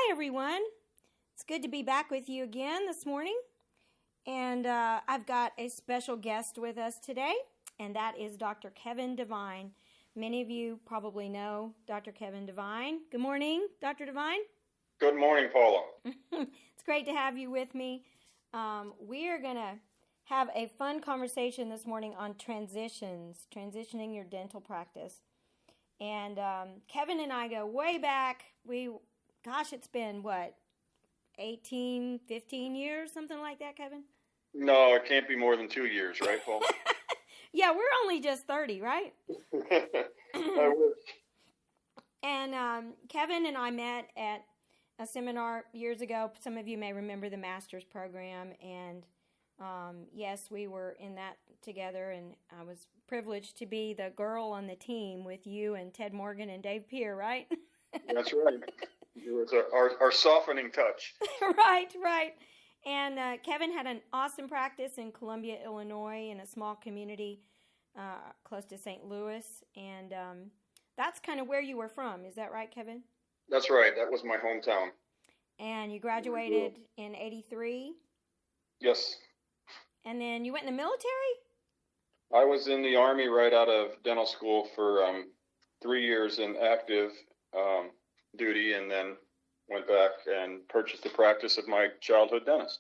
Hi, everyone. It's good to be back with you again this morning. And I've got a special guest with us today, and that is Dr. Kevin Devine. Many of you probably know Dr. Kevin Devine. Good morning, Dr. Devine. Good morning, Paula. It's great to have you with me. We are going to have a fun conversation this morning on transitioning your dental practice. And Kevin and I go way back. It's been, 18, 15 years, something like that, Kevin? No, it can't be more than 2 years, right, Paula? Yeah, we're only just 30, right? I wish. And Kevin and I met at a seminar years ago. Some of you may remember the master's program. And yes, we were in that together. And I was privileged to be the girl on the team with you and Ted Morgan and Dave Peer, right? That's right. It was our softening touch. Right. And Kevin had an awesome practice in Columbia, Illinois, in a small community close to St. Louis. And that's kind of where you were from. Is that right, Kevin? That's right. That was my hometown. And you graduated in 83? Yes. And then you went in the military? I was in the Army right out of dental school for 3 years in active duty, and then went back and purchased the practice of my childhood dentist.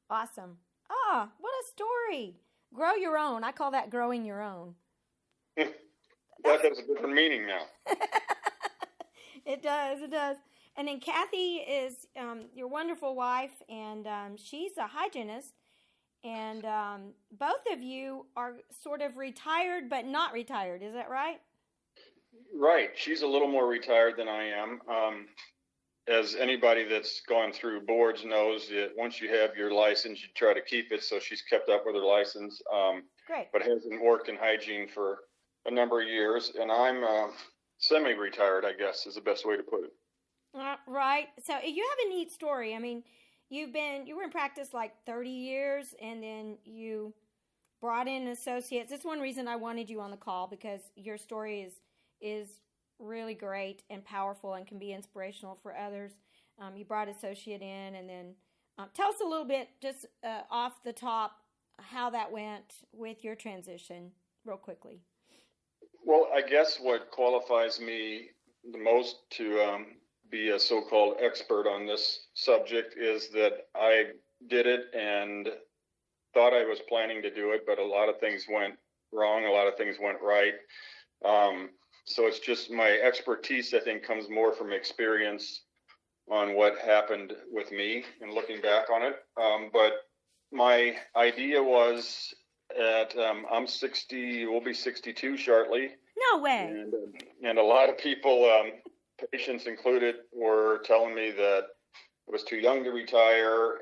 Awesome. Ah, what a story. Grow your own. I call that growing your own. That has a different meaning now. It does. And then Kathy is your wonderful wife, and she's a hygienist. And both of you are sort of retired, but not retired. Is that right? Right. She's a little more retired than I am. As anybody that's gone through boards knows, that once you have your license, you try to keep it. So she's kept up with her license, Great. but hasn't worked in hygiene for a number of years. And I'm semi-retired, I guess, is the best way to put it. Right. So you have a neat story. I mean, you were in practice like 30 years, and then you brought in associates. That's one reason I wanted you on the call, because your story is really great and powerful and can be inspirational for others. You brought associate in, and then tell us a little bit just off the top how that went with your transition real quickly. Well, I guess what qualifies me the most to be a so-called expert on this subject is that I did it and thought I was planning to do it, but a lot of things went wrong, a lot of things went right. So it's just my expertise, I think, comes more from experience on what happened with me and looking back on it. But my idea was I'm 60, we'll be 62 shortly. No way. And a lot of people, patients included, were telling me that I was too young to retire.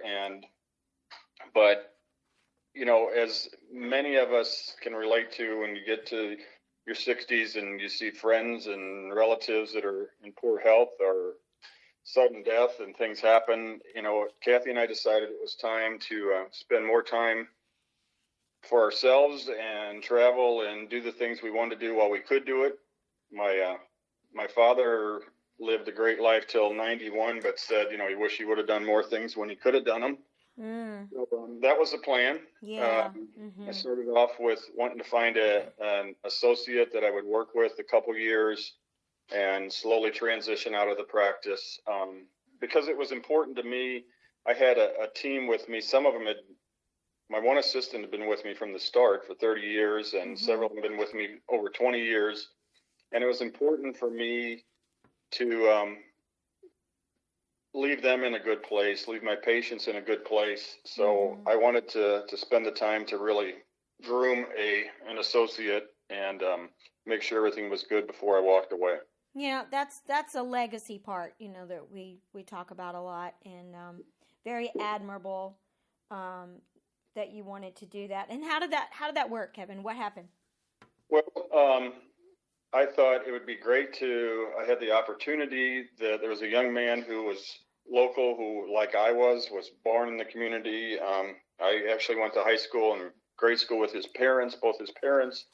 But, you know, as many of us can relate to, when you get to your 60s and you see friends and relatives that are in poor health or sudden death and things happen, you know, Kathy and I decided it was time to spend more time for ourselves and travel and do the things we wanted to do while we could do it. My father lived a great life till 91, but said, you know, he wished he would have done more things when he could have done them. So, that was the plan. Yeah. I started off with wanting to find an associate that I would work with a couple years and slowly transition out of the practice. Because it was important to me, I had a team with me. Some of them my one assistant had been with me from the start for 30 years, and several of them had been with me over 20 years. And it was important for me to leave them in a good place, leave my patients in a good place. So I wanted to spend the time to really groom an associate and make sure everything was good before I walked away. Yeah, that's a legacy part, you know, that we talk about a lot, and very admirable that you wanted to do that. And how did that work, Kevin? What happened? Well, I thought it would be great I had the opportunity that there was a young man who was local, who, like I was born in the community. I actually went to high school and grade school with his parents. Both his parents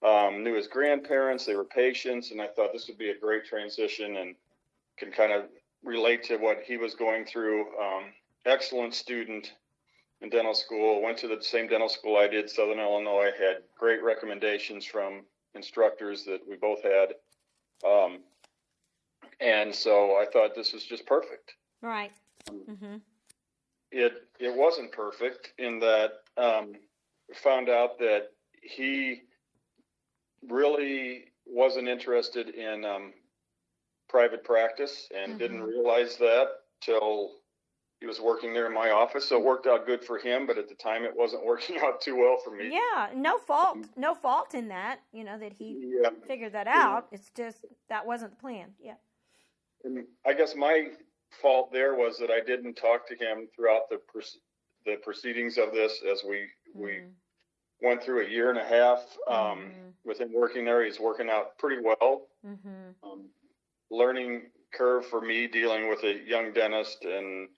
knew his grandparents. They were patients, and I thought this would be a great transition and can kind of relate to what he was going through. Excellent student in dental school, went to the same dental school I did, Southern Illinois, had great recommendations from instructors that we both had. And so I thought this was just perfect. Right. Mm-hmm. It wasn't perfect in that found out that he really wasn't interested in private practice and didn't realize that till he was working there in my office. So it worked out good for him, but at the time it wasn't working out too well for me. Yeah, no fault in that, that he figured that out. It's just that wasn't the plan. Yeah. And I guess my fault there was that I didn't talk to him throughout the proceedings of this as we went through a year and a half with him working there. He's working out pretty well. Learning curve for me dealing with a young dentist, and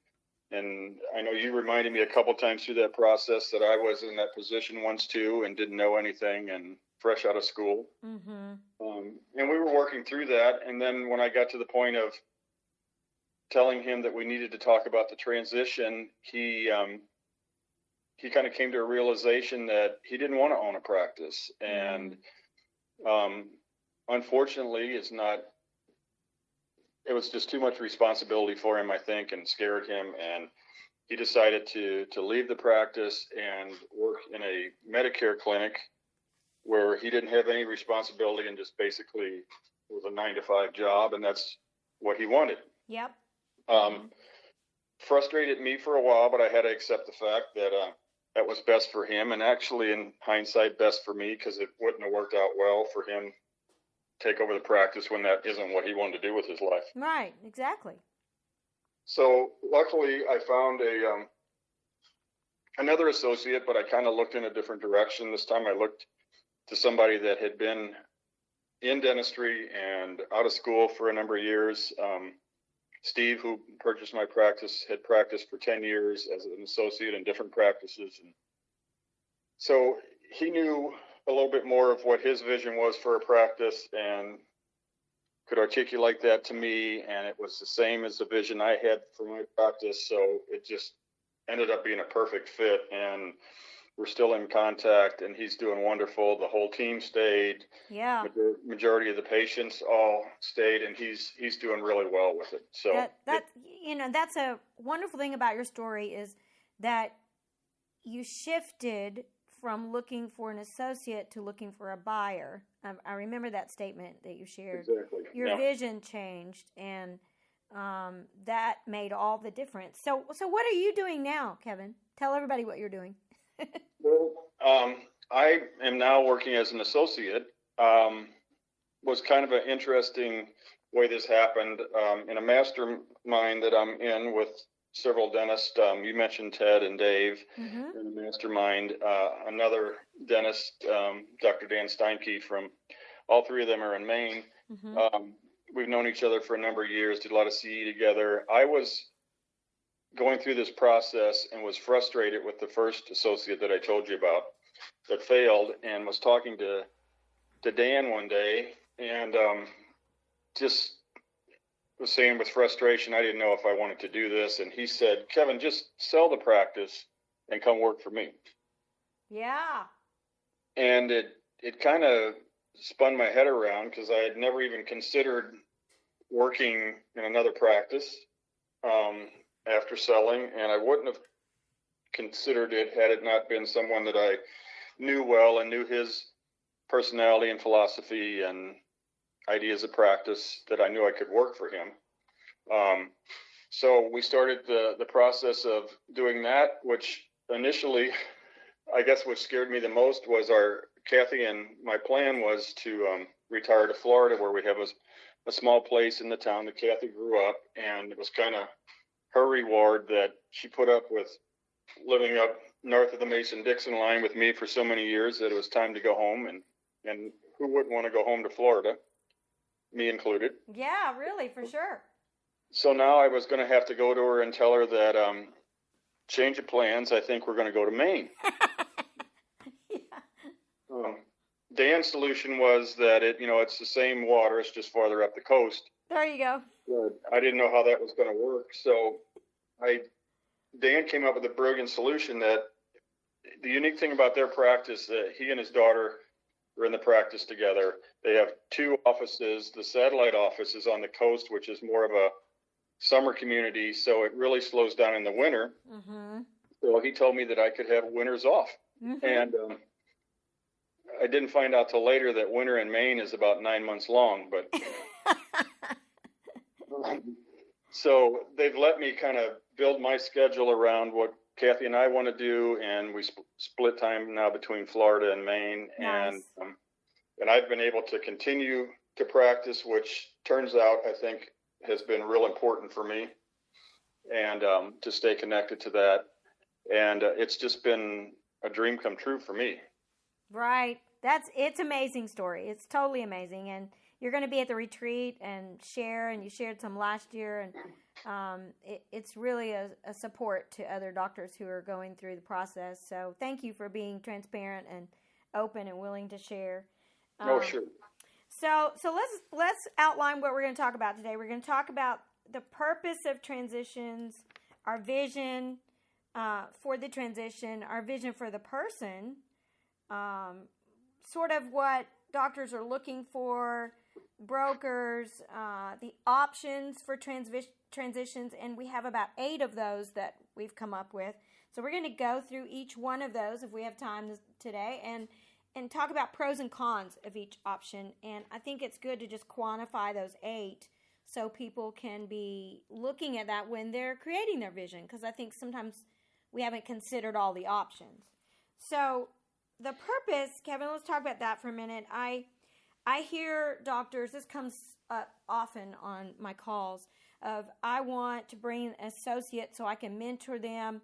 I know you reminded me a couple times through that process that I was in that position once too and didn't know anything and fresh out of school. And we were working through that. And then when I got to the point of telling him that we needed to talk about the transition, he kind of came to a realization that he didn't want to own a practice. And unfortunately, it was just too much responsibility for him, I think, and scared him. And he decided to leave the practice and work in a Medicare clinic where he didn't have any responsibility and just basically was a 9-to-5 job. And that's what he wanted. Yep. Frustrated me for a while, but I had to accept the fact that that was best for him. And actually, in hindsight, best for me, because it wouldn't have worked out well for him take over the practice when that isn't what he wanted to do with his life. Right, exactly. So luckily I found another associate, but I kind of looked in a different direction. This time I looked to somebody that had been in dentistry and out of school for a number of years. Steve, who purchased my practice, had practiced for 10 years as an associate in different practices. And so he knew a little bit more of what his vision was for a practice and could articulate that to me. And it was the same as the vision I had for my practice. So it just ended up being a perfect fit. And we're still in contact, and he's doing wonderful. The whole team stayed. Yeah. Majority of the patients all stayed, and he's doing really well with it. So that's a wonderful thing about your story is that you shifted from looking for an associate to looking for a buyer. I remember that statement that you shared. Exactly. Your vision changed, and that made all the difference. So what are you doing now, Kevin? Tell everybody what you're doing. Well, I am now working as an associate. Was kind of an interesting way this happened. In a mastermind that I'm in with several dentists. You mentioned Ted and Dave in the mastermind. Another dentist, Dr. Dan Steinke, from all three of them are in Maine. We've known each other for a number of years, did a lot of CE together. I was going through this process and was frustrated with the first associate that I told you about that failed, and was talking to Dan one day and just was saying with frustration, I didn't know if I wanted to do this. And he said, Kevin, just sell the practice and come work for me. Yeah. And it kind of spun my head around because I had never even considered working in another practice after selling. And I wouldn't have considered it had it not been someone that I knew well and knew his personality and philosophy and ideas of practice that I knew I could work for him. So we started the process of doing that, which initially, I guess what scared me the most was Kathy and my plan was to retire to Florida, where we have a small place in the town that Kathy grew up, and it was kind of her reward that she put up with living up north of the Mason-Dixon line with me for so many years that it was time to go home, and who wouldn't want to go home to Florida? Me included. Yeah, really, for sure. So now I was going to have to go to her and tell her that change of plans, I think we're going to go to Maine. Yeah. Dan's solution was that it's the same water, it's just farther up the coast. There you go. But I didn't know how that was going to work, so Dan came up with a brilliant solution. That the unique thing about their practice, that he and his daughter are in the practice together. They have 2 offices. The satellite office is on the coast, which is more of a summer community, so it really slows down in the winter. Mm-hmm. So he told me that I could have winters off. Mm-hmm. And I didn't find out till later that winter in Maine is about 9 months long. But so they've let me kind of build my schedule around what Kathy and I want to do, and we split time now between Florida and Maine. Nice. And I've been able to continue to practice, which turns out I think has been real important for me, and to stay connected to that. And it's just been a dream come true for me. Right. It's an amazing story. It's totally amazing. And you're going to be at the retreat and share, and you shared some last year, and it's really a support to other doctors who are going through the process. So thank you for being transparent and open and willing to share. Oh, sure. So let's outline what we're going to talk about today. We're going to talk about the purpose of transitions, our vision for the transition, our vision for the person, sort of what doctors are looking for, brokers, the options for transitions, and we have about 8 of those that we've come up with. So we're going to go through each one of those if we have time today, and talk about pros and cons of each option. And I think it's good to just quantify those 8 so people can be looking at that when they're creating their vision, because I think sometimes we haven't considered all the options. So the purpose, Kevin, let's talk about that for a minute. I hear doctors, this comes up often on my calls, of I want to bring an associate so I can mentor them.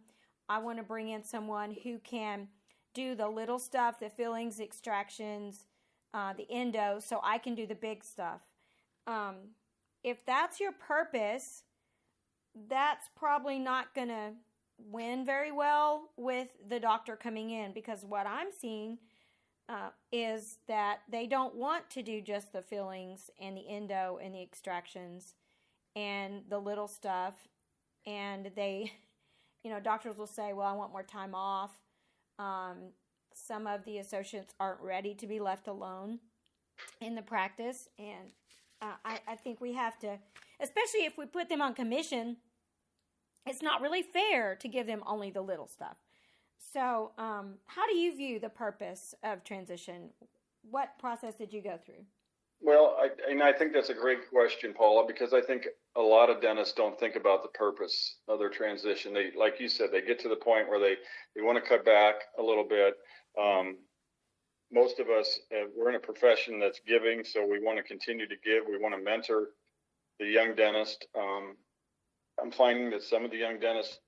I want to bring in someone who can do the little stuff, the fillings, extractions, the endo, so I can do the big stuff. If that's your purpose, that's probably not going to win very well with the doctor coming in, because what I'm seeing is that they don't want to do just the fillings and the endo and the extractions and the little stuff. And they, doctors will say, well, I want more time off. Some of the associates aren't ready to be left alone in the practice. And I think we have to, especially if we put them on commission, it's not really fair to give them only the little stuff. So how do you view the purpose of transition? What process did you go through? Well, I think that's a great question, Paula, because I think a lot of dentists don't think about the purpose of their transition. They, like you said, they get to the point where they want to cut back a little bit. Most of us, we're in a profession that's giving, so we want to continue to give. We want to mentor the young dentist. I'm finding that some of the young dentists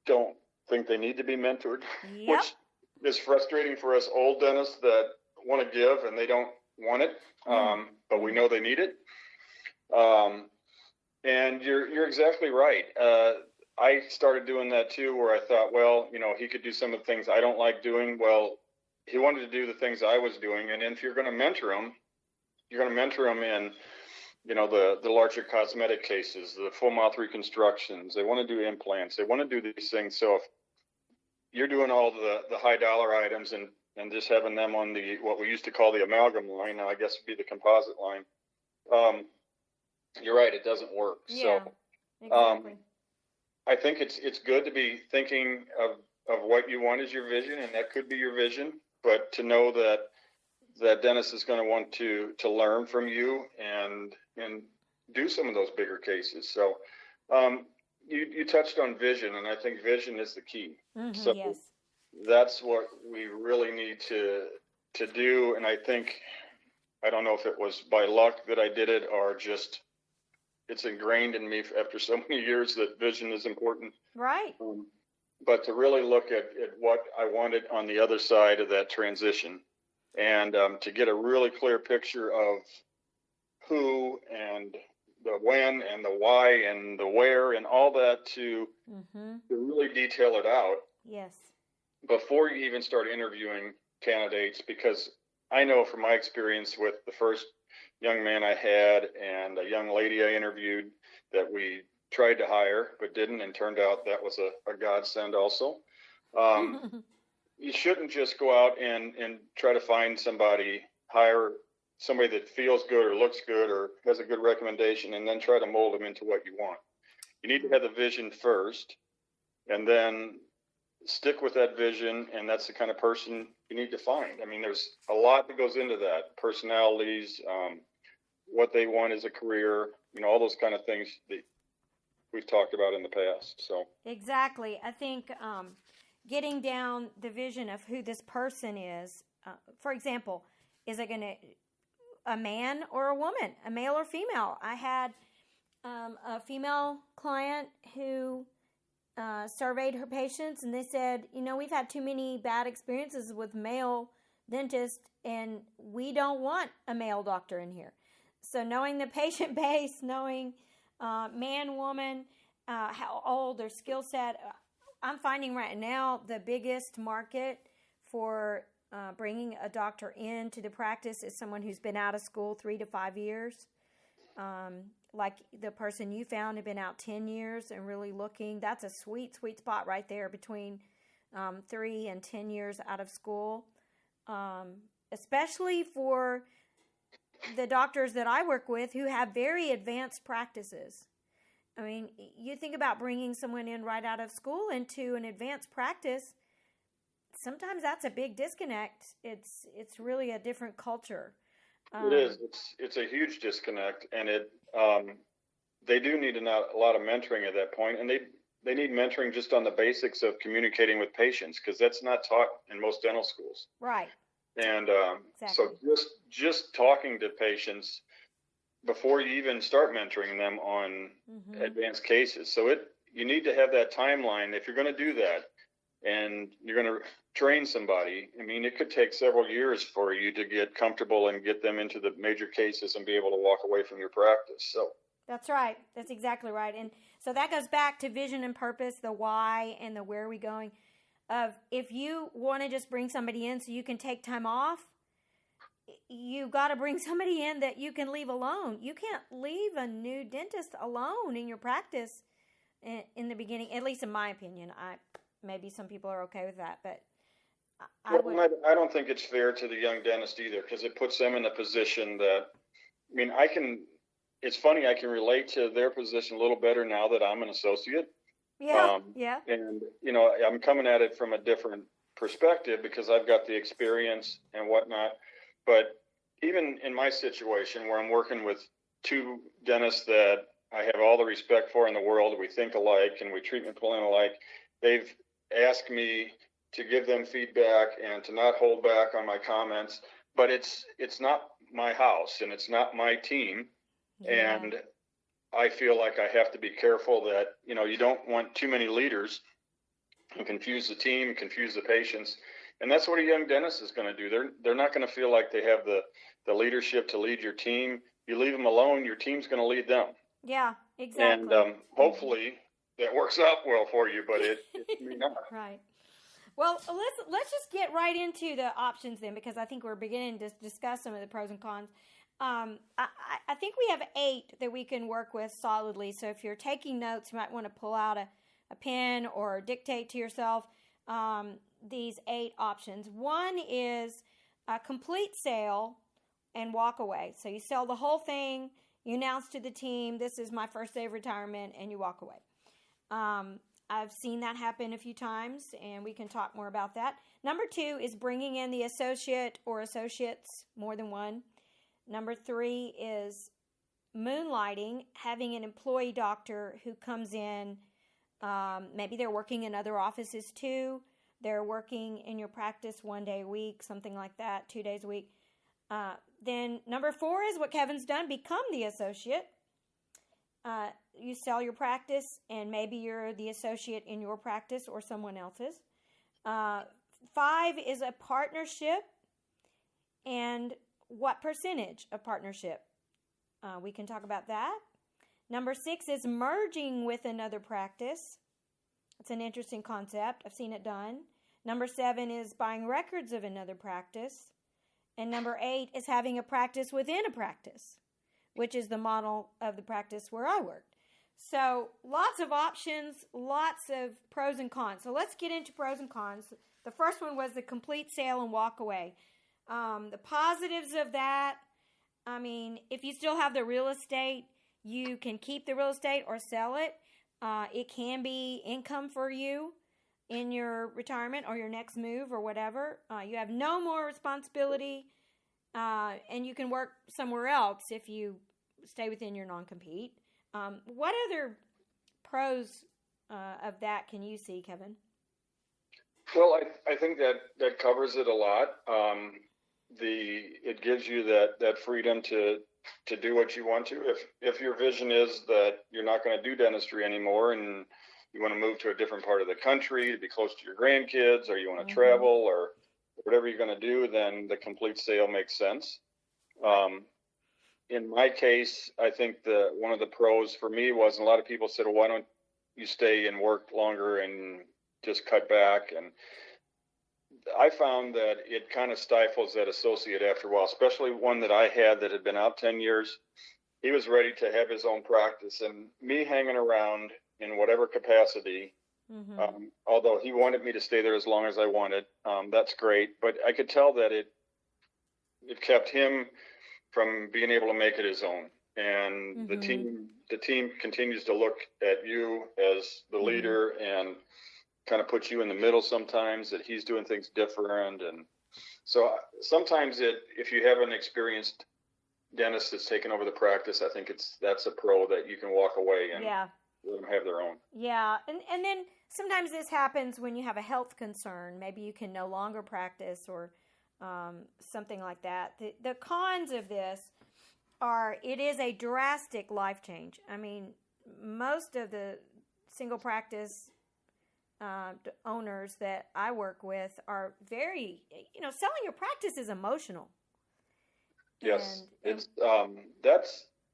don't think they need to be mentored, Yep. which is frustrating for us old dentists that want to give and they don't want it, but we know they need it. And you're exactly right. I started doing that too, where I thought, well, he could do some of the things I don't like doing. Well, he wanted to do the things I was doing, and if you're going to mentor him, you're going to mentor him in the larger cosmetic cases, the full mouth reconstructions. They want to do implants. They want to do these things. So if you're doing all the high dollar items and just having them on what we used to call the amalgam line, now I guess would be the composite line, you're right, it doesn't work. Yeah, so exactly. I think it's good to be thinking of what you want as your vision, and that could be your vision, but to know that dentist is going to want to learn from you and do some of those bigger cases. So you touched on vision, and I think vision is the key. Mm-hmm, so yes. That's what we really need to do. And I don't know if it was by luck that I did it or just it's ingrained in me after so many years that vision is important. Right. But to really look at what I wanted on the other side of that transition, and to get a really clear picture of who and the when and the why and the where and all that to really detail it out. Yes. Before you even start interviewing candidates, because I know from my experience with the first young man I had and a young lady I interviewed that we tried to hire but didn't, and turned out that was a godsend also. You shouldn't just go out and try to find somebody, hire somebody that feels good or looks good or has a good recommendation, and then try to mold them into what you want. You need to have the vision first, and then stick with that vision, and that's the kind of person you need to find. I mean, there's a lot that goes into that: personalities, what they want as a career, all those kind of things that we've talked about in the past. So exactly. I think getting down the vision of who this person is, for example, is it going to a man or a woman, a male or female? I had a female client who surveyed her patients, and they said, we've had too many bad experiences with male dentists, and we don't want a male doctor in here. So knowing the patient base, knowing man, woman, how old, their skill set, I'm finding right now the biggest market for bringing a doctor into the practice is someone who's been out of school 3 to 5 years. Like the person you found had been out 10 years and really looking. That's a sweet spot right there between 3 and 10 years out of school. Especially for the doctors that I work with who have very advanced practices. I mean, you think about bringing someone in right out of school into an advanced practice, sometimes that's a big disconnect. It's really a different culture. It is. It's a huge disconnect, and they do need a lot of mentoring at that point, and they need mentoring just on the basics of communicating with patients, because that's not taught in most dental schools. Right. And exactly. So just talking to patients before you even start mentoring them on advanced cases. So you need to have that timeline if you're going to do that, and you're going to train somebody. I mean, it could take several years for you to get comfortable and get them into the major cases and be able to walk away from your practice. So that's right. That's exactly right. And so that goes back to vision and purpose, the why and the where are we going. If you want to just bring somebody in so you can take time off, you got to bring somebody in that you can leave alone. You can't leave a new dentist alone in your practice in the beginning, at least in my opinion. Maybe some people are okay with that, but I don't think it's fair to the young dentist either, because it puts them in a position that, I mean, it's funny, I can relate to their position a little better now that I'm an associate. Yeah. And, I'm coming at it from a different perspective because I've got the experience and whatnot. But even in my situation where I'm working with two dentists that I have all the respect for in the world, we think alike and we treat and plan alike, they've asked me to give them feedback and to not hold back on my comments. But it's not my house and it's not my team. Yeah. And I feel like I have to be careful that, you don't want too many leaders who confuse the team, confuse the patients. And that's what a young dentist is going to do. They're not going to feel like they have the leadership to lead your team. You leave them alone, your team's going to lead them. Yeah, exactly. And hopefully that works out well for you, but it may not. Right. Well, let's just get right into the options then, because I think we're beginning to discuss some of the pros and cons. I think we have 8 that we can work with solidly. So if you're taking notes, you might want to pull out a pen or dictate to yourself these 8 options. One is a complete sale and walk away. So you sell the whole thing, you announce to the team, this is my first day of retirement, and you walk away. I've seen that happen a few times, and we can talk more about that. Number 2 is bringing in the associate or associates, more than one. Number 3 is moonlighting, having an employee doctor who comes in. Maybe they're working in other offices too. They're working in your practice 1 day a week, something like that, 2 days a week. Then number 4 is what Kevin's done, become the associate. You sell your practice, and maybe you're the associate in your practice or someone else's. 5 is a partnership, and what percentage of partnership? We can talk about that. Number 6 is merging with another practice. It's an interesting concept. I've seen it done. Number 7 is buying records of another practice. And number 8 is having a practice within a practice, which is the model of the practice where I worked. So lots of options, lots of pros and cons. So let's get into pros and cons. The first one was the complete sale and walk away. The positives of that, I mean, if you still have the real estate, you can keep the real estate or sell it. It can be income for you in your retirement or your next move or whatever. You have no more responsibility, and you can work somewhere else if you stay within your non-compete. What other pros of that can you see, Kevin? Well, I think that covers it a lot. It gives you that freedom to do what you want to. If your vision is that you're not going to do dentistry anymore and you want to move to a different part of the country to be close to your grandkids, or you want to travel, or whatever you're going to do, then the complete sale makes sense. In my case, I think one of the pros for me was, and a lot of people said, well, why don't you stay and work longer and just cut back? And I found that it kind of stifles that associate after a while, especially one that I had that had been out 10 years. He was ready to have his own practice, and me hanging around in whatever capacity, although he wanted me to stay there as long as I wanted, that's great. But I could tell that it kept him from being able to make it his own. And the team continues to look at you as the leader and kind of put you in the middle sometimes, that he's doing things different. And so sometimes if you have an experienced dentist that's taken over the practice, I think that's a pro that you can walk away and let them have their own. Yeah. And then sometimes this happens when you have a health concern. Maybe you can no longer practice or something like that. The cons of this are, it is a drastic life change. I mean, most of the single practice owners that I work with are very, selling your practice is emotional. Yes,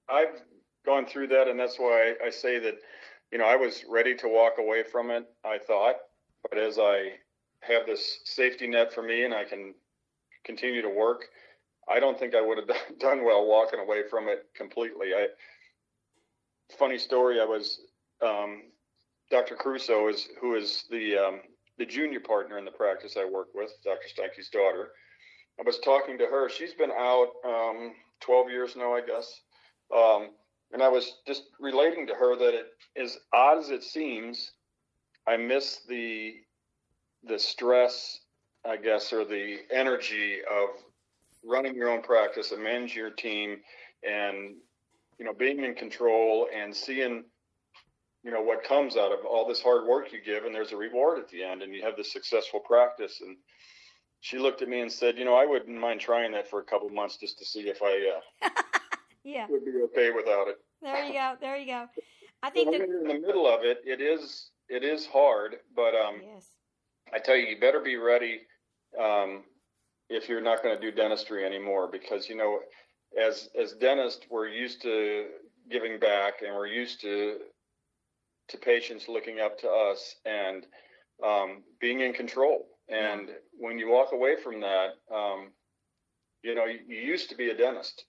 I've gone through that, and that's why I say that, I was ready to walk away from it, I thought, but as I have this safety net for me and I can continue to work, I don't think I would have done well walking away from it completely. Funny story, I was, Dr. Crusoe who is the junior partner in the practice I work with, Dr. Steinke's daughter. I was talking to her. She's been out 12 years now, I guess. And I was just relating to her that as odd as it seems, I miss the stress, I guess, or the energy of running your own practice and managing your team and, being in control and seeing, what comes out of all this hard work you give, and there's a reward at the end and you have this successful practice. And she looked at me and said, I wouldn't mind trying that for a couple months just to see if I would be okay without it. There you go. I think when you're in the middle of it, it is hard, but yes. I tell you, you better be ready if you're not going to do dentistry anymore, because, as dentists, we're used to giving back, and we're used to patients looking up to us and being in control. And when you walk away from that, you used to be a dentist.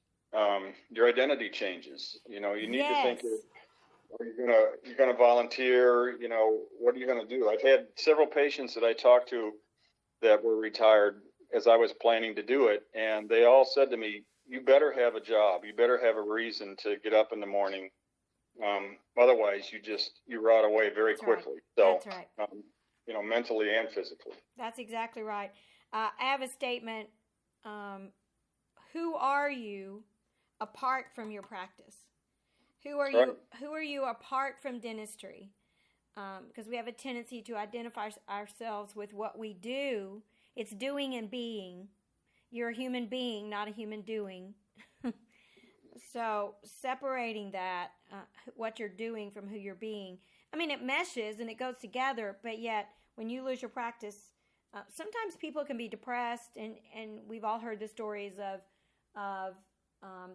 Your identity changes. You need to think, you're gonna volunteer. What are you gonna do? I've had several patients that I talked to that were retired as I was planning to do it, and they all said to me, "You better have a job. You better have a reason to get up in the morning. Otherwise, you rot away very quickly." Right. So, that's right. Mentally and physically. That's exactly right. I have a statement. Who are you apart from your practice? Who are you? Who are you apart from dentistry? Because we have a tendency to identify ourselves with what we do. It's doing and being. You're a human being, not a human doing. So separating that, what you're doing from who you're being. I mean, it meshes and it goes together, but yet when you lose your practice, sometimes people can be depressed, and we've all heard the stories of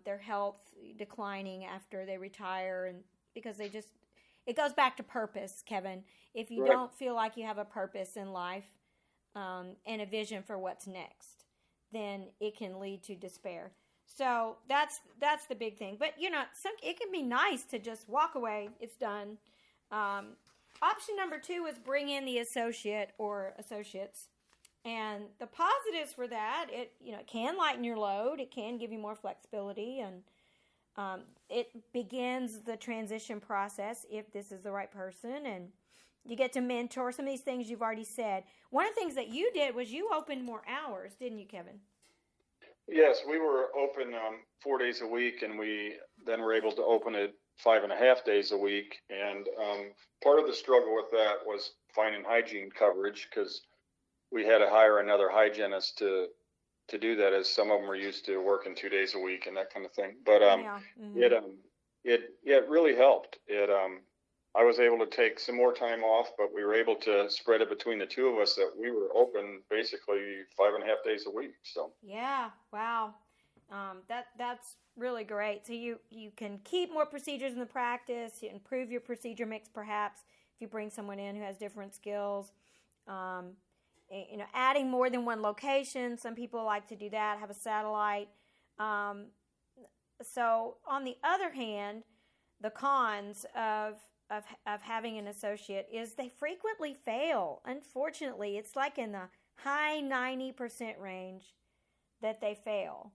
their health declining after they retire, and because it goes back to purpose, Kevin. If you don't feel like you have a purpose in life and a vision for what's next, then it can lead to despair. So that's the big thing. But it can be nice to just walk away. It's done. Option number 2 is bring in the associate or associates. And the positives for that, it can lighten your load. It can give you more flexibility, and it begins the transition process if this is the right person, and you get to mentor some of these things you've already said. One of the things that you did was you opened more hours, didn't you, Kevin? Yes, we were open 4 days a week, and we then were able to open it 5.5 days a week. And part of the struggle with that was finding hygiene coverage, because we had to hire another hygienist to do that, as some of them are used to working 2 days a week and that kind of thing. But it really helped. I was able to take some more time off, but we were able to spread it between the two of us, that we were open basically 5.5 days a week. So yeah, wow, that's really great. So you can keep more procedures in the practice, you improve your procedure mix, perhaps if you bring someone in who has different skills. Adding more than one location. Some people like to do that, have a satellite. So on the other hand, the cons of having an associate is they frequently fail. Unfortunately, it's like in the high 90% range that they fail.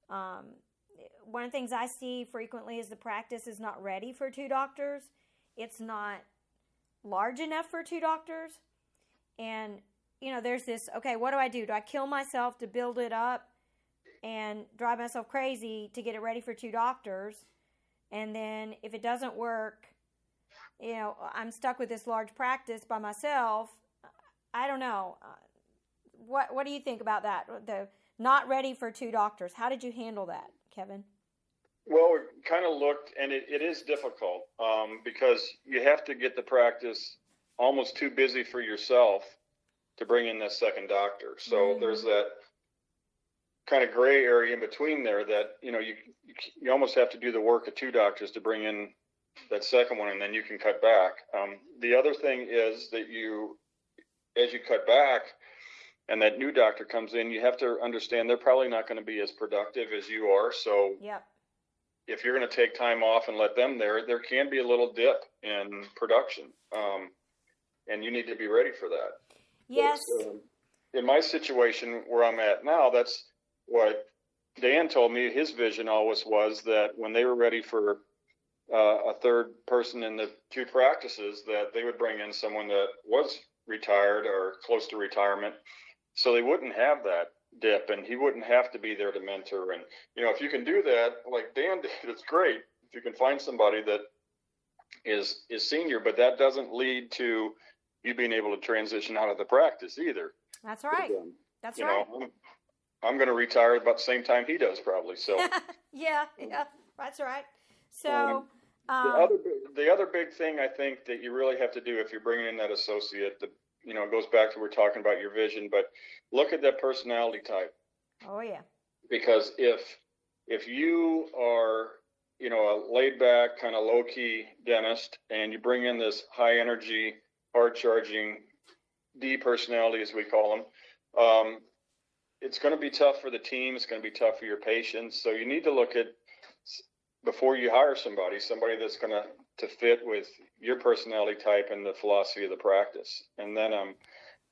One of the things I see frequently is the practice is not ready for 2 doctors. It's not large enough for 2 doctors. And there's this, okay, what do I do? Do I kill myself to build it up and drive myself crazy to get it ready for 2 doctors? And then if it doesn't work, I'm stuck with this large practice by myself. I don't know. What do you think about that? The not ready for 2 doctors. How did you handle that, Kevin? Well, we kind of looked, and it is difficult because you have to get the practice almost too busy for yourself to bring in that second doctor. So there's that kind of gray area in between there that, you almost have to do the work of 2 doctors to bring in that second one, and then you can cut back. The other thing is that as you cut back and that new doctor comes in, you have to understand they're probably not going to be as productive as you are. So if you're going to take time off and let them there can be a little dip in production. And you need to be ready for that. Yes. In my situation where I'm at now, that's what Dan told me. His vision always was that when they were ready for a third person in the 2 practices, that they would bring in someone that was retired or close to retirement, so they wouldn't have that dip, and he wouldn't have to be there to mentor. And if you can do that, like Dan did, it's great. If you can find somebody that is senior, but that doesn't lead to you being able to transition out of the practice either. That's right. That's right. I'm going to retire about the same time he does, probably. So yeah, that's right. So the other big thing I think that you really have to do if you're bringing in that associate, it goes back to we're talking about your vision, but look at that personality type. Oh yeah. Because if you are a laid back kind of low key dentist, and you bring in this high energy, hard charging D personality, as we call them, it's going to be tough for the team. It's going to be tough for your patients. So you need to look at, before you hire somebody that's going to fit with your personality type and the philosophy of the practice. And then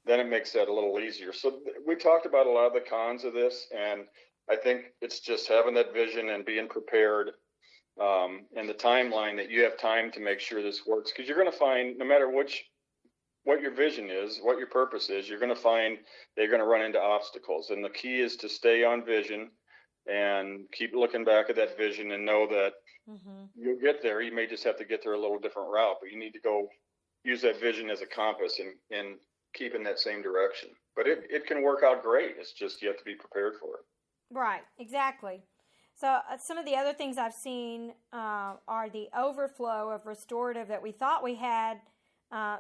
it makes that a little easier. So we talked about a lot of the cons of this, and I think it's just having that vision and being prepared, and the timeline that you have time to make sure this works. Because you're going to find, no matter what your vision is, what your purpose is, you're going to find they're going to run into obstacles. And the key is to stay on vision and keep looking back at that vision and know that you'll get there. You may just have to get there a little different route, but you need to go use that vision as a compass and keep in that same direction. But it can work out great. It's just you have to be prepared for it. Right, exactly. So some of the other things I've seen are the overflow of restorative that we thought we had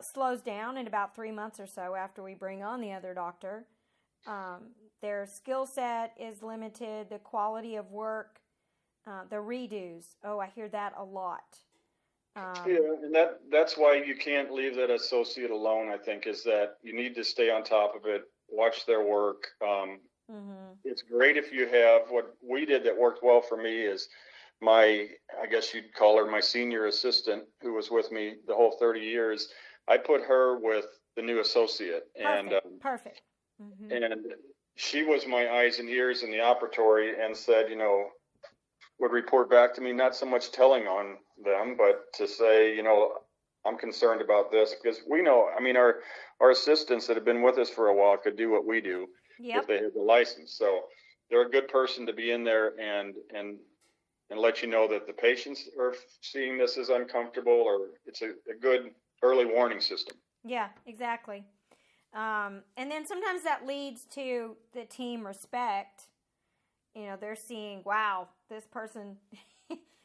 slows down in about 3 months or so after we bring on the other doctor. Their skill set is limited, the quality of work, the redos. Oh, I hear that a lot. And that's why you can't leave that associate alone, I think, is that you need to stay on top of it, watch their work, It's great if you have, what we did that worked well for me is I guess you'd call her my senior assistant, who was with me the whole 30 years. I put her with the new associate. Perfect. And she was my eyes and ears in the operatory and said, would report back to me, not so much telling on them, but to say, I'm concerned about this, because we know, our assistants that have been with us for a while could do what we do if they have the license. So they're a good person to be in there and let you know that the patients are seeing this as uncomfortable, or it's a good early warning system. Yeah, exactly. And then sometimes that leads to the team respect. They're seeing, wow, this person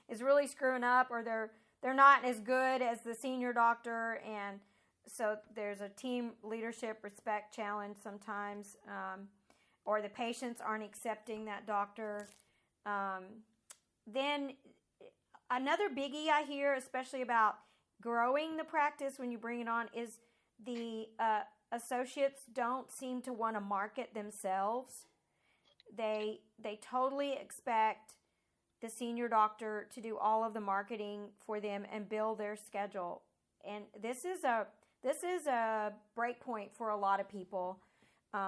is really screwing up, or they're not as good as the senior doctor, and so there's a team leadership respect challenge sometimes, or the patients aren't accepting that doctor. Then another biggie I hear, especially about growing the practice when you bring it on, is the associates don't seem to want to market themselves. They totally expect the senior doctor to do all of the marketing for them and bill their schedule. And this is a break point for a lot of people.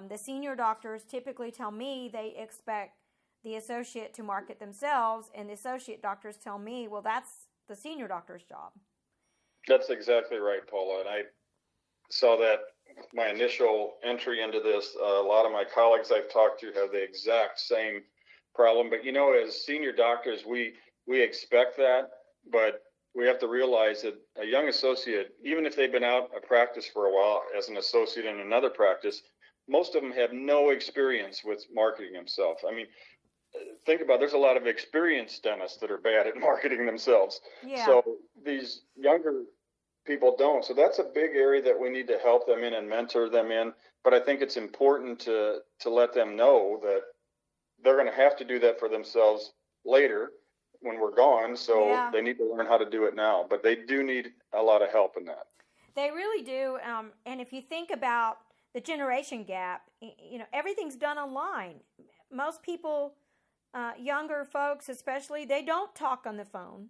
The senior doctors typically tell me they expect the associate to market themselves, and the associate doctors tell me, well, that's the senior doctor's job. That's exactly right, Paula. And I saw that my initial entry into this. A lot of my colleagues I've talked to have the exact same problem. But, as senior doctors, we expect that, but we have to realize that a young associate, even if they've been out of practice for a while as an associate in another practice, most of them have no experience with marketing themselves. Think about it, there's a lot of experienced dentists that are bad at marketing themselves. Yeah. So these younger people don't. So that's a big area that we need to help them in and mentor them in. But I think it's important to let them know that they're going to have to do that for themselves later when we're gone. So they need to learn how to do it now. But they do need a lot of help in that. They really do. And if you think about the generation gap, everything's done online. Most people, younger folks especially, they don't talk on the phone.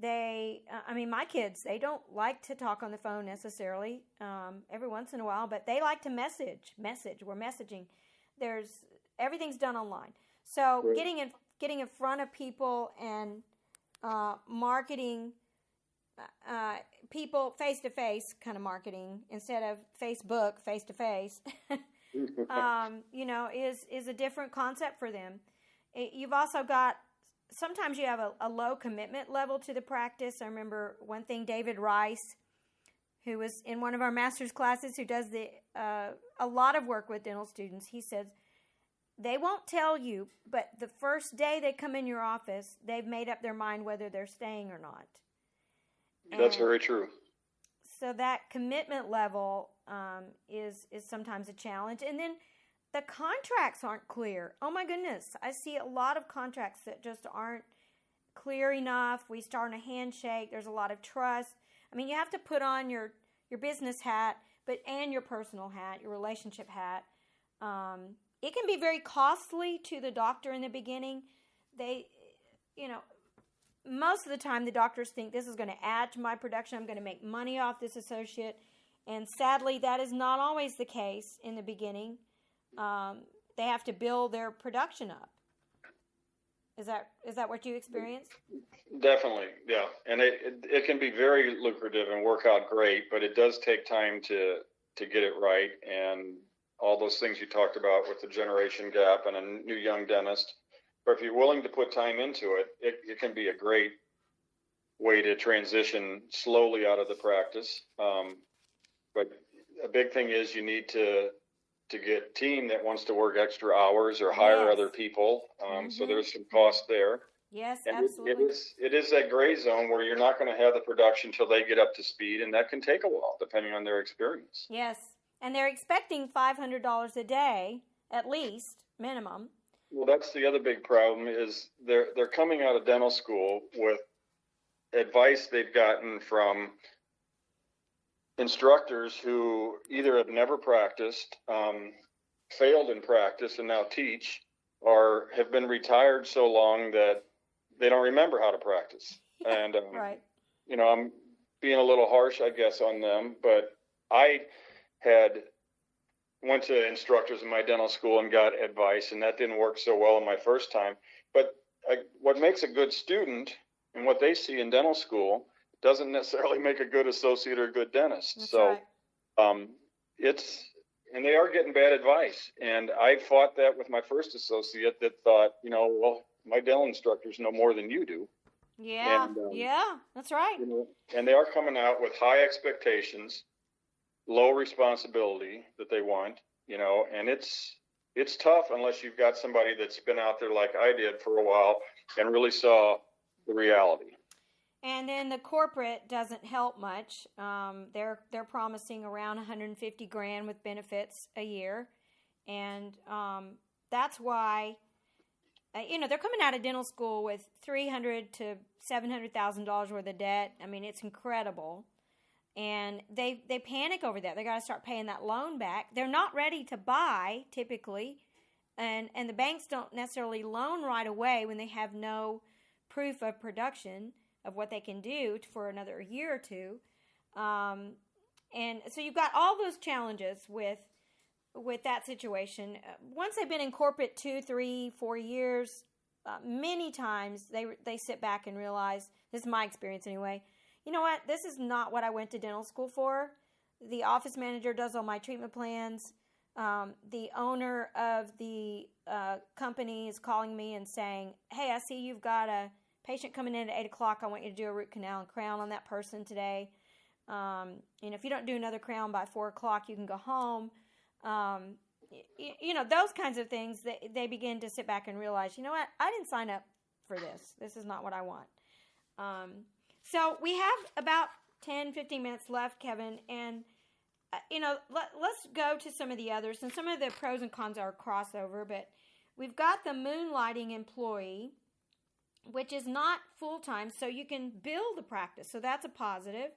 My kids, they don't like to talk on the phone necessarily, every once in a while, but they like to message. We're messaging. Everything's done online. So Right. getting in front of people and marketing people face-to-face kind of marketing instead of Facebook face-to-face, is a different concept for them. You've also got, sometimes you have a low commitment level to the practice. I remember one thing, David Rice, who was in one of our master's classes, who does a lot of work with dental students, he says, they won't tell you, but the first day they come in your office, they've made up their mind whether they're staying or not. That's very true. So that commitment level is sometimes a challenge. And then the contracts aren't clear. Oh my goodness. I see a lot of contracts that just aren't clear enough. We start on a handshake. There's a lot of trust. You have to put on your business hat, and your personal hat, your relationship hat. It can be very costly to the doctor in the beginning. Most of the time the doctors think this is going to add to my production. I'm going to make money off this associate. And sadly, that is not always the case in the beginning. They have to build their production up. Is that what you experienced? Definitely, yeah. And it can be very lucrative and work out great, but it does take time to get it right. And all those things you talked about with the generation gap and a new young dentist. But if you're willing to put time into it, it can be a great way to transition slowly out of the practice. But a big thing is you need to get a team that wants to work extra hours or hire other people. So there's some cost there. Yes, and absolutely. It is that gray zone where you're not going to have the production till they get up to speed, and that can take a while depending on their experience. Yes, and they're expecting $500 a day, at least, minimum. Well, that's the other big problem is they're coming out of dental school with advice they've gotten from instructors who either have never practiced, failed in practice and now teach have been retired so long that they don't remember how to practice. And, right. I'm being a little harsh, I guess, on them, but I went to instructors in my dental school and got advice, and that didn't work so well in my first time. But what makes a good student and what they see in dental school doesn't necessarily make a good associate or a good dentist. That's so right. and they are getting bad advice. And I fought that with my first associate that thought, well, my dental instructors know more than you do. Yeah, that's right. And they are coming out with high expectations, low responsibility that they want, and it's tough unless you've got somebody that's been out there like I did for a while and really saw the reality. And then the corporate doesn't help much. They're promising around $150,000 with benefits a year, and that's why they're coming out of dental school with $300,000 to $700,000 worth of debt. I mean, it's incredible, and they panic over that. They got to start paying that loan back. They're not ready to buy typically, and the banks don't necessarily loan right away when they have no proof of production of what they can do for another year or two. And so you've got all those challenges with that situation. Once they've been in corporate 2, 3, 4 years, many times they sit back and realize, this is my experience anyway, you know what, this is not what I went to dental school for. The office manager does all my treatment plans. The owner of the company is calling me and saying, hey, I see you've got a patient coming in at 8 o'clock. I want you to do a root canal and crown on that person today. If you don't do another crown by 4 o'clock, you can go home. Those kinds of things, they begin to sit back and realize, you know what, I didn't sign up for this. This is not what I want. So we have about 10, 15 minutes left, Kevin, and let's go to some of the others. And some of the pros and cons are crossover, but we've got the moonlighting employee, which is not full-time, so you can build the practice. So that's a positive.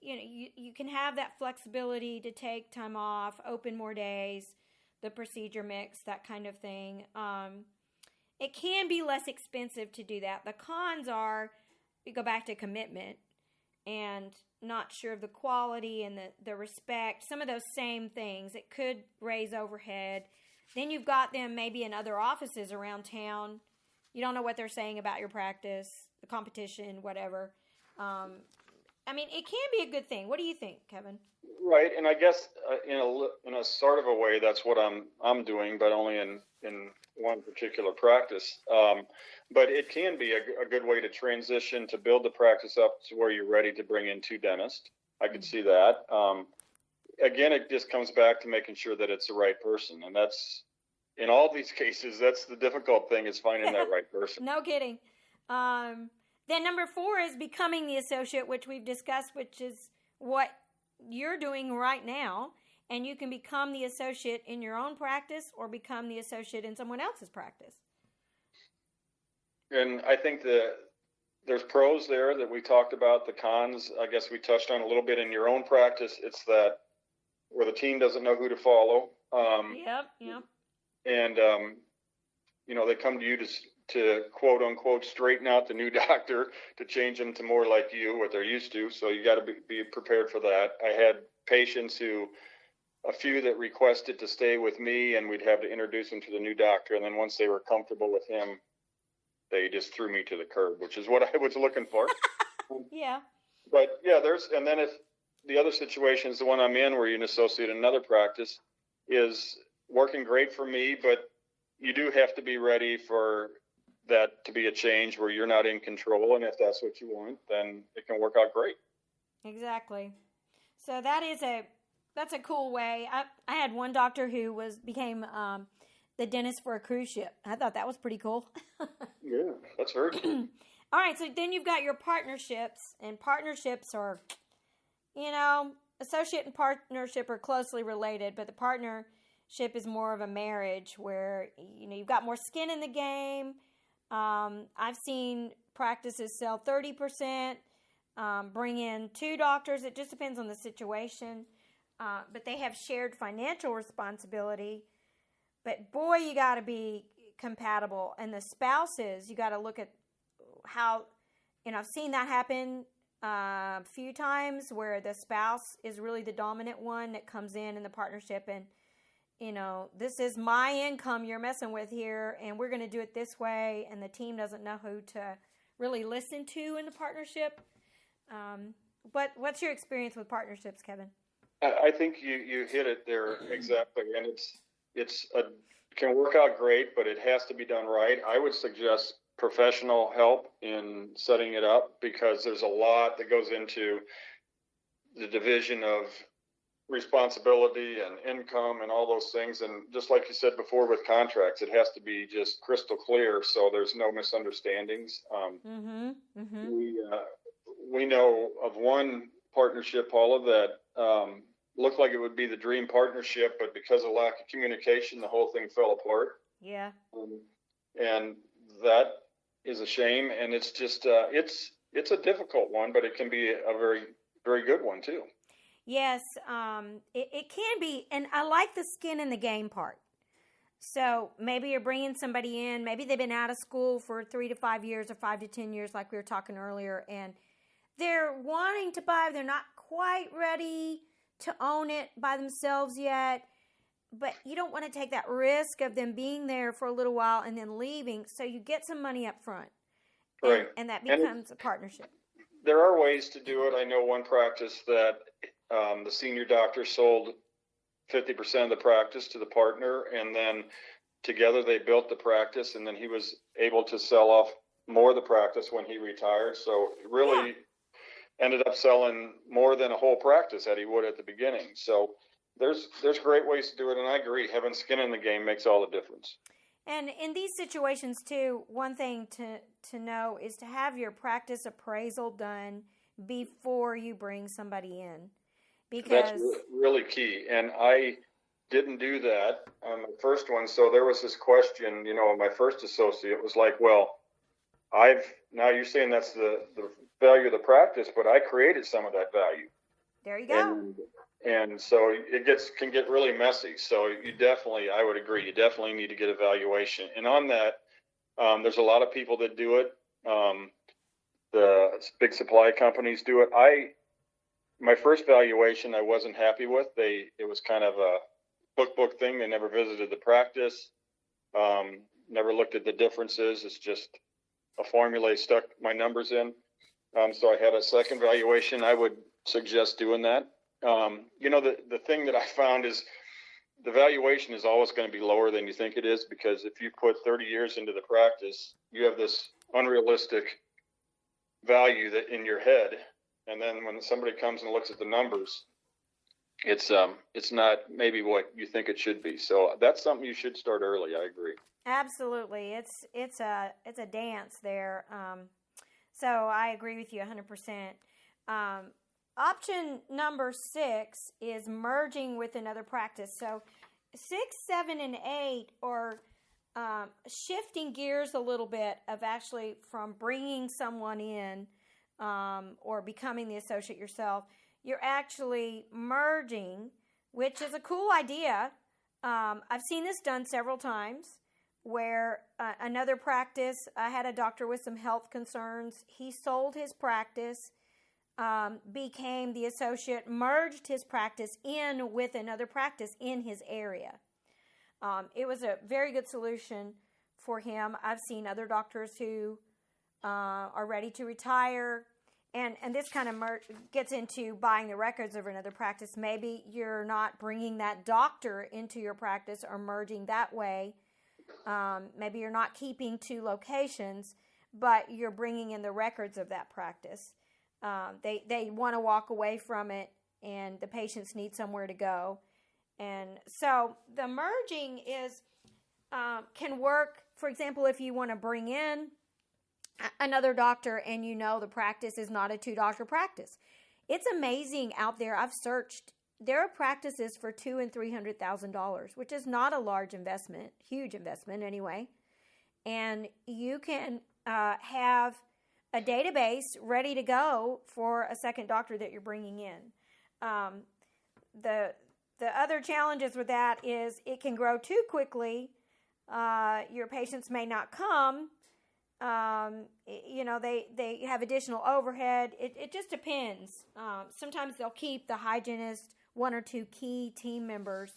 You can have that flexibility to take time off, open more days, the procedure mix, that kind of thing. It can be less expensive to do that. The cons are, you go back to commitment and not sure of the quality and the respect, some of those same things. It could raise overhead. Then you've got them maybe in other offices around town. You don't know what they're saying about your practice, the competition, whatever. It can be a good thing. What do you think, Kevin? Right, and I guess in a sort of a way, that's what I'm doing, but only in one particular practice. But it can be a good way to transition, to build the practice up to where you're ready to bring in 2 dentists. I could see that. Again, it just comes back to making sure that it's the right person, and that's, in all these cases, that's the difficult thing, is finding that right person. No kidding. Then number 4 is becoming the associate, which we've discussed, which is what you're doing right now. And you can become the associate in your own practice or become the associate in someone else's practice. And I think that there's pros there that we talked about. The cons, I guess we touched on a little bit in your own practice. It's that where the team doesn't know who to follow. Yep. And, they come to you to quote unquote straighten out the new doctor, to change them to more like you, what they're used to. So you got to be prepared for that. I had patients a few that requested to stay with me, and we'd have to introduce them to the new doctor. And then once they were comfortable with him, they just threw me to the curb, which is what I was looking for. Yeah. But yeah, and then if the other situation is the one I'm in, where you're an associate in another practice, is working great for me, but you do have to be ready for that to be a change where you're not in control. And if that's what you want, then it can work out great. Exactly. So that's a cool way. I had one doctor who became the dentist for a cruise ship. I thought that was pretty cool. Yeah, that's very cool. All right, so then you've got your partnerships, and partnerships are, associate and partnership are closely related, but the partnership is more of a marriage where, you've got more skin in the game. I've seen practices sell 30%, bring in 2 doctors. It just depends on the situation. but they have shared financial responsibility. But boy, you got to be compatible. And the spouses, you got to look at how, I've seen that happen a few times where the spouse is really the dominant one that comes in the partnership and, this is my income you're messing with here, and we're going to do it this way, and the team doesn't know who to really listen to in the partnership. What's your experience with partnerships, Kevin? I think you hit it there exactly, and can work out great, but it has to be done right. I would suggest professional help in setting it up, because there's a lot that goes into the division of responsibility and income and all those things. And just like you said before with contracts, it has to be just crystal clear so there's no misunderstandings. We know of one partnership, Paula, that looked like it would be the dream partnership, but because of lack of communication, the whole thing fell apart. Yeah. And that is a shame. And it's just, it's a difficult one, but it can be a very, very good one too. Yes, it can be, and I like the skin in the game part. So maybe you're bringing somebody in, maybe they've been out of school for 3 to 5 years or 5 to 10 years, like we were talking earlier, and they're wanting to buy, they're not quite ready to own it by themselves yet, but you don't want to take that risk of them being there for a little while and then leaving, so you get some money up front, right? And that becomes a partnership. There are ways to do it. I know one practice that the senior doctor sold 50% of the practice to the partner, and then together they built the practice, and then he was able to sell off more of the practice when he retired. So it really ended up selling more than a whole practice that he would at the beginning. So there's great ways to do it, and I agree, having skin in the game makes all the difference. And in these situations too, one thing to know is to have your practice appraisal done before you bring somebody in. Because that's really key. And I didn't do that on the first one. So there was this question, my first associate was like, well, now you're saying that's the value of the practice, but I created some of that value. There you go. And so can get really messy. So I would agree, you definitely need to get a valuation. And on that, there's a lot of people that do it. The big supply companies do it. My first valuation I wasn't happy with. It was kind of a book thing. They never visited the practice, never looked at the differences. It's just a formula stuck my numbers in. So I had a second valuation. I would suggest doing that. The thing that I found is the valuation is always going to be lower than you think it is, because if you put 30 years into the practice, you have this unrealistic value that in your head. And then when somebody comes and looks at the numbers, it's not maybe what you think it should be. So that's something you should start early. I agree. Absolutely. It's a dance there. So I agree with you 100%. Option number 6 is merging with another practice. So 6, 7, and 8 are shifting gears a little bit of actually from bringing someone in or becoming the associate yourself. You're actually merging, which is a cool idea. I've seen this done several times where another practice, I had a doctor with some health concerns. He sold his practice, became the associate, merged his practice in with another practice in his area. It was a very good solution for him. I've seen other doctors who are ready to retire, and this kind of gets into buying the records of another practice. Maybe you're not bringing that doctor into your practice or merging that way. Maybe you're not keeping 2 locations, but you're bringing in the records of that practice. They want to walk away from it, and the patients need somewhere to go. And so the merging can work. For example, if you want to bring in another doctor and the practice is not a 2-doctor practice. It's amazing out there. I've searched. There are practices for $200,000 and $300,000, which is not a large investment, huge investment anyway. And you can have a database ready to go for a second doctor that you're bringing in. the other challenges with that is it can grow too quickly. Your patients may not come. They have additional overhead. It just depends. Sometimes they'll keep the hygienist, one or two key team members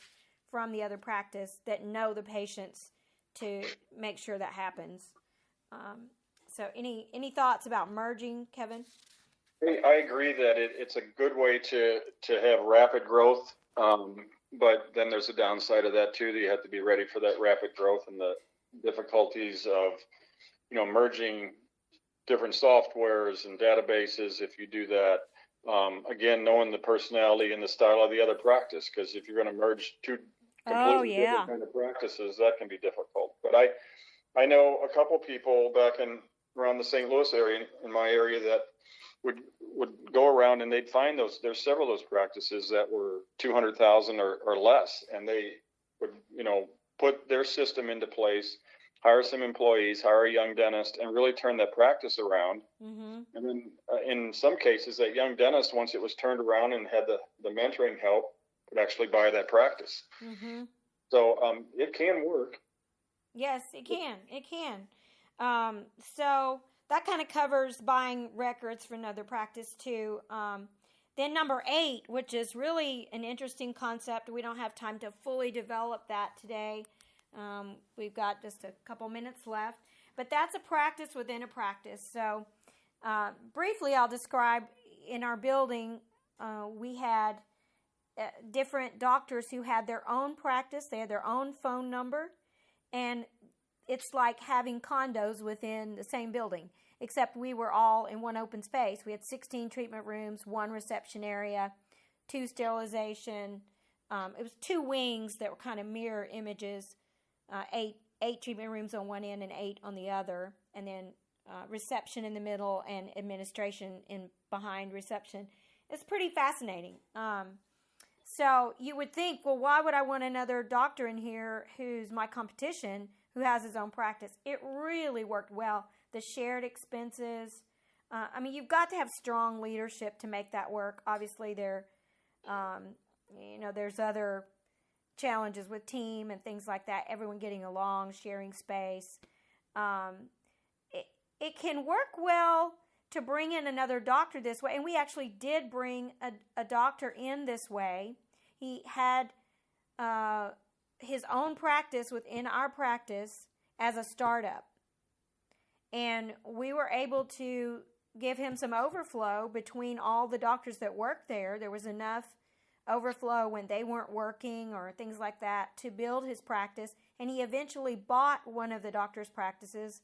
from the other practice that know the patients to make sure that happens. So any thoughts about merging, Kevin? I agree that it's a good way to have rapid growth, but then there's a downside of that too. That you have to be ready for that rapid growth and the difficulties of merging different softwares and databases. If you do that, again, knowing the personality and the style of the other practice, because if you're going to merge two completely different kind of practices, that can be difficult. But I know a couple people back around the St. Louis area, in my area, that would go around and they'd find there's several of those practices that were 200,000 or less, and they would put their system into place, hire some employees, hire a young dentist, and really turn that practice around. Mm-hmm. And then in some cases, that young dentist, once it was turned around and had the mentoring help, could actually buy that practice. Mm-hmm. So it can work. Yes, it can. It can. So that kind of covers buying records for another practice too. Then number 8, which is really an interesting concept. We don't have time to fully develop that today. We've got just a couple minutes left. But that's a practice within a practice. So briefly, I'll describe in our building, we had different doctors who had their own practice. They had their own phone number. And it's like having condos within the same building, except we were all in one open space. We had 16 treatment rooms, 1 reception area, 2 sterilization. It was 2 wings that were kind of mirror images, 8 treatment rooms on one end and 8 on the other, and then reception in the middle and administration in behind reception. It's pretty fascinating. So you would think, well, why would I want another doctor in here who's my competition, who has his own practice? It really worked well. The shared expenses. You've got to have strong leadership to make that work. Obviously, there's other challenges with team and things like that. Everyone getting along, sharing space. It can work well to bring in another doctor this way. And we actually did bring a doctor in this way. He had his own practice within our practice as a startup. And we were able to give him some overflow between all the doctors that worked there. There was enough overflow when they weren't working or things like that to build his practice. And he eventually bought one of the doctor's practices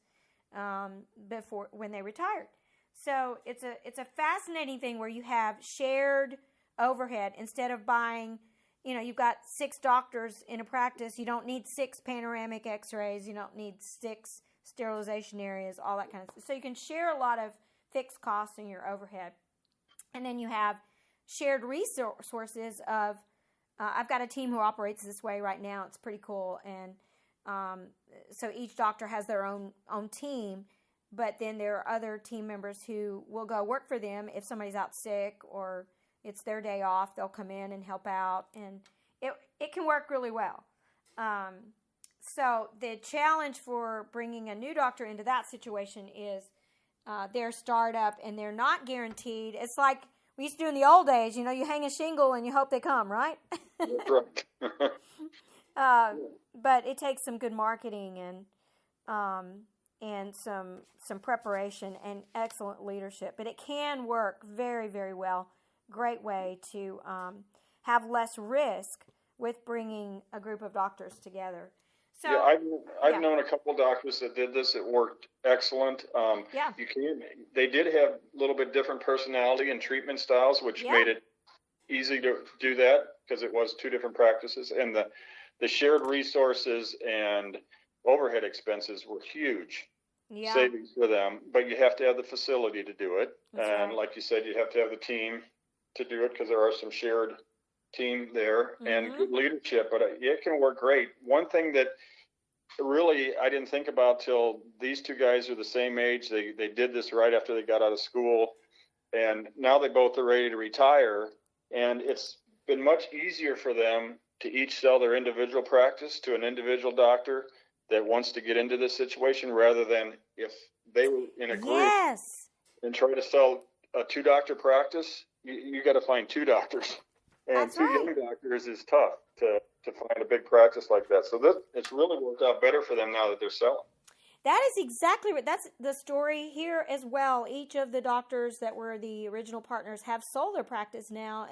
when they retired. So it's a fascinating thing where you have shared overhead instead of buying. You've got 6 doctors in a practice. You don't need 6 panoramic x-rays. You don't need 6 sterilization areas, all that kind of stuff. So you can share a lot of fixed costs in your overhead. And then you have shared resources of, I've got a team who operates this way right now. It's pretty cool. And so each doctor has their own team, but then there are other team members who will go work for them if somebody's out sick or it's their day off. They'll come in and help out, and it can work really well. So the challenge for bringing a new doctor into that situation is their startup, and they're not guaranteed. It's like we used to do in the old days. You hang a shingle and you hope they come, right? That's right. But it takes some good marketing and some preparation and excellent leadership. But it can work very, very well. Great way to have less risk with bringing a group of doctors together. So yeah, I've known a couple doctors that did this. It worked excellent. They did have a little bit different personality and treatment styles, which made it easy to do that because it was 2 different practices, and the shared resources and overhead expenses were huge savings for them. But you have to have the facility to do it, and like you said, you have to have the team to do it because there are some shared team there and good leadership. But it can work great. One thing that really I didn't think about till these 2 guys are the same age. They did this right after they got out of school, and now they both are ready to retire. And it's been much easier for them to each sell their individual practice to an individual doctor that wants to get into this situation, rather than if they were in a group Yes. and try to sell a 2-doctor practice. You got to find 2 doctors, and That's 2 right. young doctors is tough to find a big practice like that. So it's really worked out better for them now that they're selling. That is exactly right. That's the story here as well. Each of the doctors that were the original partners have sold their practice now,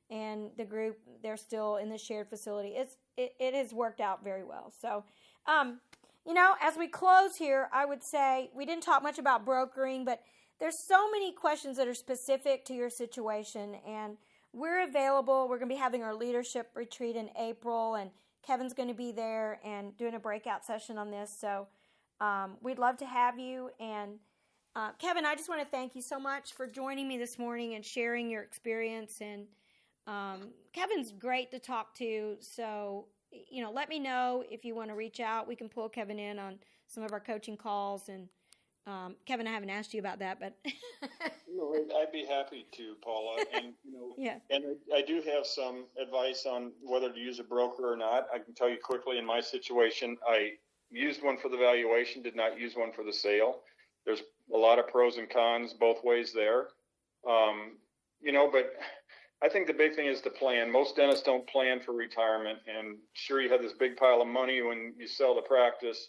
and the group, they're still in the shared facility. It has worked out very well. So, as we close here, I would say we didn't talk much about brokering, but there's so many questions that are specific to your situation, and we're available. We're going to be having our leadership retreat in April, and Kevin's going to be there and doing a breakout session on this. So we'd love to have you. And Kevin, I just want to thank you so much for joining me this morning and sharing your experience. And Kevin's great to talk to. So, let me know if you want to reach out. We can pull Kevin in on some of our coaching calls. And Kevin, I haven't asked you about that, but No, I'd be happy to, Paula. And yeah. And I do have some advice on whether to use a broker or not. I can tell you quickly, in my situation, I used one for the valuation, did not use one for the sale. There's a lot of pros and cons both ways there. But I think the big thing is to plan. Most dentists don't plan for retirement, and sure, you have this big pile of money when you sell the practice,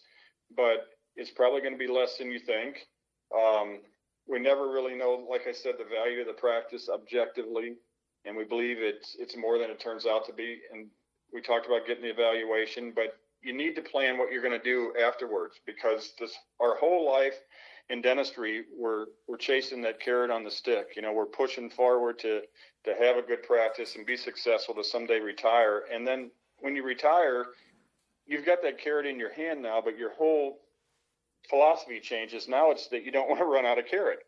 but it's probably going to be less than you think. We never really know, like I said, the value of the practice objectively, and we believe it's more than it turns out to be. And we talked about getting the evaluation, but you need to plan what you're going to do afterwards, because our whole life in dentistry, we're chasing that carrot on the stick. We're pushing forward to have a good practice and be successful to someday retire. And then when you retire, you've got that carrot in your hand now, but your whole philosophy changes. Now it's that you don't want to run out of carrot.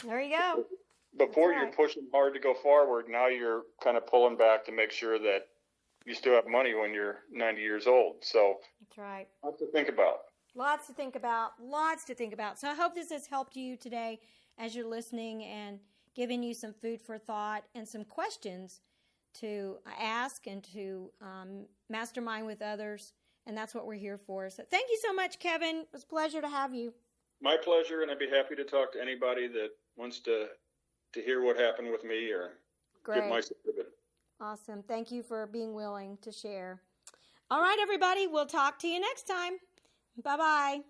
There you go. Before That's right. You're pushing hard to go forward, now you're kind of pulling back to make sure that you still have money when you're 90 years old. So That's right. lots to think about. Lots to think about. So I hope this has helped you today as you're listening and giving you some food for thought and some questions to ask and to mastermind with others. And that's what we're here for. So thank you so much, Kevin. It was a pleasure to have you. My pleasure, and I'd be happy to talk to anybody that wants to hear what happened with me or give my side of it. Awesome. Thank you for being willing to share. All right, everybody. We'll talk to you next time. Bye-bye.